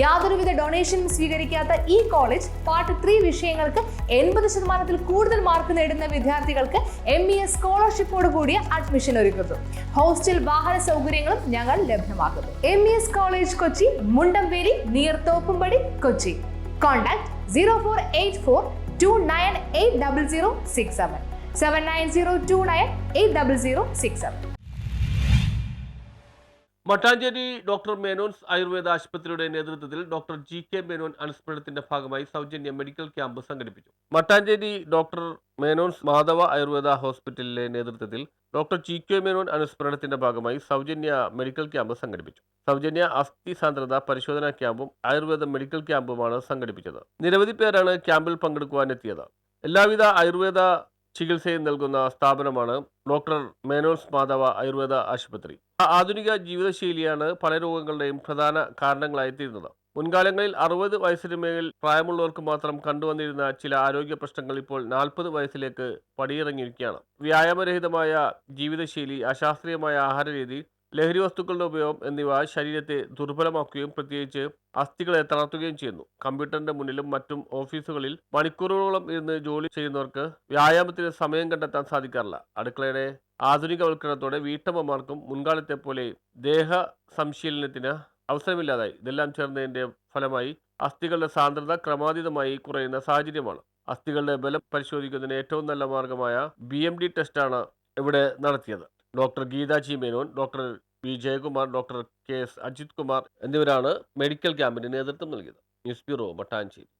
യാതൊരുവിധ ഡൊണേഷനും സ്വീകരിക്കാത്ത ഈ college part 3 വിഷയങ്ങൾക്ക് 80% കൂടുതൽ മാർക്ക് നേടുന്ന വിദ്യാർത്ഥികൾക്ക് MBA സ്കോളർഷിപ്പോട് കൂടിയ അഡ്മിഷൻ ഒരുക്കുന്നു. ഹോസ്റ്റൽ വാഹന സൗകര്യങ്ങളും ഞങ്ങൾ ലഭ്യമാക്കുന്നു. MES college Kochi, Mundamveli, near Thoppumpady, Kochi. Contact 0484298067 7902980067. Mattancherry doctor Menon's Ayurveda ആശുപത്രിയുടെ നേതൃത്വത്തിൽ ഡോക്ടർ GK മേനോൻ അനുസ്മരണത്തിന്റെ ഭാഗമായി സൗജന്യ മെഡിക്കൽ ക്യാമ്പ് സംഘടിപ്പിച്ചു. മട്ടാഞ്ചേരി ഡോക്ടർ മേനോൻസ് മാധവ ആയുർവേദ ഹോസ്പിറ്റലിലെ നേതൃത്വത്തിൽ ഡോക്ടർ GK മേനോൻ അനുസ്മരണത്തിന്റെ ഭാഗമായി സൗജന്യ മെഡിക്കൽ ക്യാമ്പ് സംഘടിപ്പിച്ചു. സൗജന്യ അസ്ഥി സാന്ദ്രത പരിശോധനാ ക്യാമ്പും ആയുർവേദ മെഡിക്കൽ ക്യാമ്പുമാണ് സംഘടിപ്പിച്ചത്. നിരവധി പേരാണ് ക്യാമ്പിൽ പങ്കെടുക്കുവാനെത്തിയത്. എല്ലാവിധ ആയുർവേദ ചികിത്സയും നൽകുന്ന സ്ഥാപനമാണ് ഡോക്ടർ മേനോൻസ് മാധവ ആയുർവേദ ആശുപത്രി. ആധുനിക ജീവിതശൈലിയാണ് പല രോഗങ്ങളുടെയും പ്രധാന കാരണങ്ങളായി തീരുന്നത്. മുൻകാലങ്ങളിൽ 60 വയസ്സിന് മേൽ പ്രായമുള്ളവർക്ക് മാത്രം കണ്ടുവന്നിരുന്ന ചില ആരോഗ്യ പ്രശ്നങ്ങൾ ഇപ്പോൾ 40 വയസ്സിലേക്ക് പടിയിറങ്ങിയിരിക്കുകയാണ്. വ്യായാമരഹിതമായ ജീവിതശൈലി, അശാസ്ത്രീയമായ ആഹാരരീതി, ലഹരി വസ്തുക്കളുടെ ഉപയോഗം എന്നിവ ശരീരത്തെ ദുർബലമാക്കുകയും പ്രത്യേകിച്ച് അസ്ഥികളെ തളർത്തുകയും ചെയ്യുന്നു. കമ്പ്യൂട്ടറിന്റെ മുന്നിലും മറ്റും ഓഫീസുകളിൽ മണിക്കൂറുകളോളം ഇരുന്ന് ജോലി ചെയ്യുന്നവർക്ക് വ്യായാമത്തിന് സമയം കണ്ടെത്താൻ സാധിക്കാറില്ല. അടുക്കളയുടെ ആധുനികവൽക്കരണത്തോടെ വീട്ടമ്മമാർക്കും മുൻകാലത്തെ പോലെ ദേഹ സംശീലനത്തിന് അവസരമില്ലാതായി. ഇതെല്ലാം ചേർന്നതിന്റെ ഫലമായി അസ്ഥികളുടെ സാന്ദ്രത ക്രമാതീതമായി കുറയുന്ന സാഹചര്യമാണ്. അസ്ഥികളുടെ ബലം പരിശോധിക്കുന്നതിന് ഏറ്റവും നല്ല മാർഗമായ BMD ടെസ്റ്റാണ് ഇവിടെ നടത്തിയത്. Doctor Geetha G Menon, doctor P Jayakumar, doctor KS Ajith Kumar എന്നിവരാണ് മെഡിക്കൽ ക്യാമ്പിന് നേതൃത്വം നൽകിയത്. News bureau, Mattancherry.